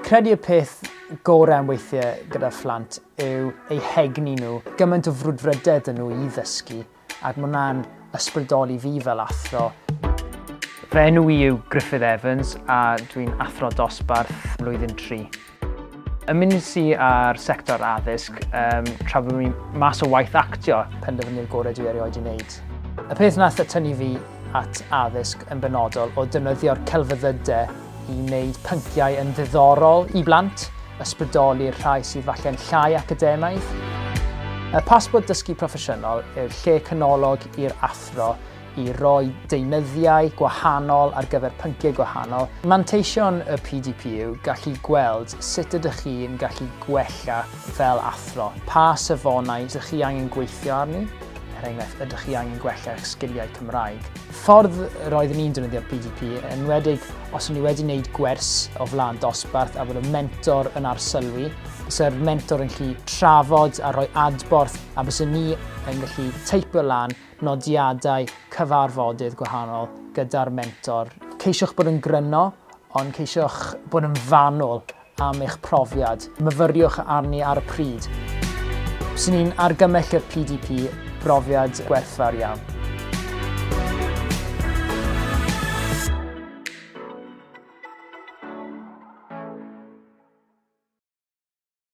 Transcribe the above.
Credu y peth gorau am weithiau gyda phlant yw eu hegni nhw. Gymaint o frwdfrydedd yn nhw i ddysgu, ac mae hwnna'n ysbrydoli fi fel athro. Fy enw i yw Gruff a dwi'n athro dosbarth blwyddyn 3. Ymunes i ar sector addysg tra bod fi mas o waith actio. Penderfynu'r gorau dwi erioed i wneud. Y peth nath y tynnu fi at addysg yn benodol o defnyddio'r celfyddydau i wneud pynciau yn ddiddorol i blant, ysbrydoli'r rhai sydd falle'n llai academaidd. Y Pasbort Dysgu Proffesiynol yw'r lle canolog i'r athro i roi deunyddiau gwahanol ar gyfer pynciau gwahanol. Manteision y PDP yw gallu gweld sut ydych chi'n gallu gwella fel athro. Pa safonau ydych chi angen gweithio arni? Enghraifft, ydych chi angen gwella eich sgiliau Cymraeg. Ffordd roeddwn i'n defnyddio'r PDP, enwedig os o'n i wedi gwneud gwers o flaen dosbarth a bod y mentor yn arsylwi, bysa'r mentor yn gallu trafod a rhoi adborth a bysa ni yn gallu teipio lan nodiadau cyfarfodydd gwahanol gyda'r mentor. Ceisiwch bod yn gryno, ond ceisiwch bod yn fanwl am eich profiad. Myfyriwch arni ar y pryd. Bysa ni'n argymell i'r PDP brofiad gwerthfawr iawn.